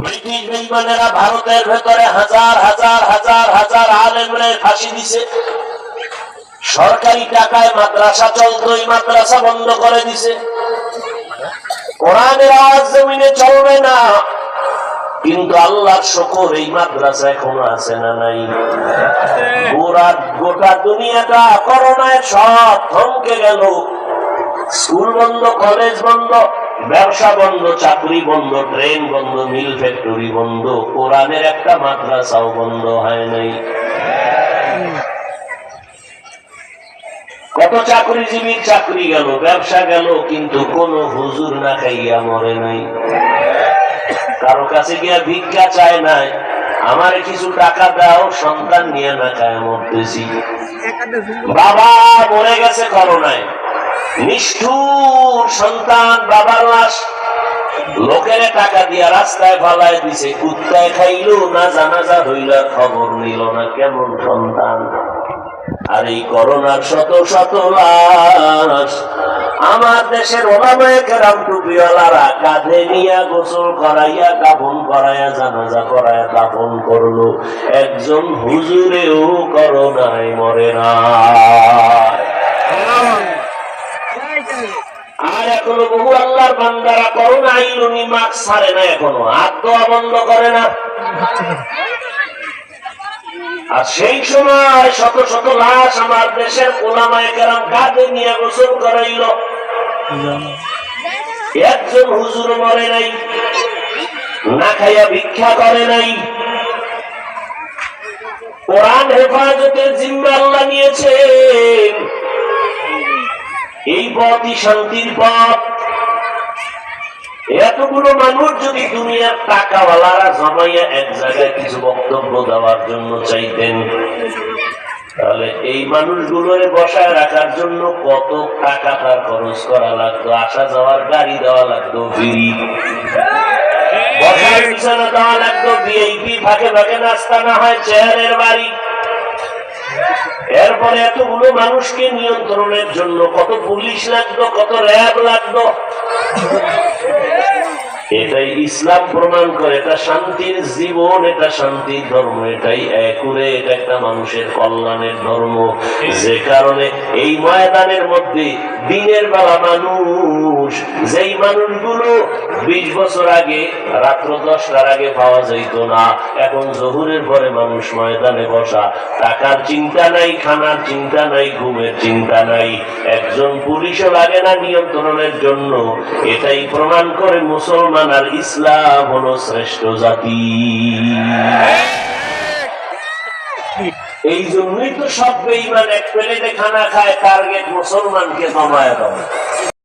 British বেঈমানেরা ভারতের ভেতরে হাজার হাজার হাজার হাজার আলেমরে ফাঁসি দিছে। সরকারি টাকায় মাদ্রাসা চলতো, এই মাদ্রাসা বন্ধ করে দিছে। কোরআনের আওয়াজ জমিনে চলবে না, কিন্তু আল্লাহর শুকর এই মাদ্রাসা এখনো আছে না নাই? গোটা দুনিয়াটা করোনায় সব থমকে গেল। স্কুল বন্ধ, কলেজ বন্ধ, ব্যবসা বন্ধ, চাকরি বন্ধ, ট্রেন বন্ধ, মিল ফ্যাক্টরি বন্ধ, কোরআনের একটা মাদ্রাসাও বন্ধ হয় নাই। কত চাকরিজীবীর চাকরি গেল, ব্যবসা গেল, কিন্তু কোন হুজুর না খাইয়া মরে নাই। কারো কাছে গিয়া ভিক্ষা চায় নাই, আমার কিছু টাকা দাও, সন্তান নিয়ে না খায় মরতেছি। বাবা মরে গেছে করোনায়, নিষ্ঠুর সন্তান বাবার লাশ লোকের টাকা দিয়া রাস্তায় ফালায় দিছে, কুত্তায় খাইলো না, জানাজা হইল খবর নিল না। কেমন সন্তান! আর এই করোনার শত শত লাশ আমার দেশের ওলামায়ে কেরাম টুপিওয়ালারা কাঁধে নিয়ে গোসল করাইয়া, কাফন করাইয়া, জানাজা করাইয়া কাফন করলো। একজন হুজুরেও করোনায় মরে না। আর এখনো বহু আল্লাহর বান্দারা করোনা আইলুনি মাস্ক ছাড়ে না, এখনো হাত ধোয়া বন্ধ করে না। আর সেই সময় শত শত লাশ আমার দেশের ওলামায়ে কেরাম কাঁধে নিয়ে গোসল করাইল, একজন হুজুর মরে নাই, না খাইয়া ভিক্ষা করে নাই। কোরআন হেফাজতের জিম্মা আল্লাহ নিয়েছেন। এই পথই শান্তির পথ। এতগুলো মানুষ যদি দুনিয়ার টাকাওয়ালারা জমাইয়া এক জায়গায় কিছু বক্তব্য দেওয়ার জন্য চাইতেন, তাহলে এই মানুষগুলোর বসায় রাখার জন্য কত টাকা তার খরচ করা লাগতো, আসা যাওয়ার গাড়ি দেওয়া লাগতো, ফ্রি বসার বিছানা দেওয়া লাগতো, ভিআইপি, ফাঁকে ফাঁকে নাস্তা, না হয় চেয়ারের বাড়ি। এরপরে এতগুলো মানুষকে নিয়ন্ত্রণের জন্য কত পুলিশ লাগতো, কত র্যাব লাগতো। এটাই ইসলাম প্রমাণ করে এটা শান্তির জীবন, এটা শান্তির ধর্ম, এটাই একুরে, এটা একটা মানুষের কল্যাণের ধর্ম। যে কারণে এই ময়দানের মধ্যে দিনের বেলা মানুষ, যেই মানুষগুলো 20 বছর আগে রাত্র 10টার আগে পাওয়া যাইত না, এখন জহুরের পরে মানুষ ময়দানে বসা। টাকার চিন্তা নাই, খানার চিন্তা নাই, ঘুমের চিন্তা নাই, একজন পুলিশও লাগে না নিয়ন্ত্রণের জন্য। এটাই প্রমাণ করে মুসলমান আর ইসলাম হলো শ্রেষ্ঠ জাতি। এই জন্যই তো সব বেঈমান এক প্লেটে খানা খায়, টার্গেট মুসলমানকে জমায় দেয়।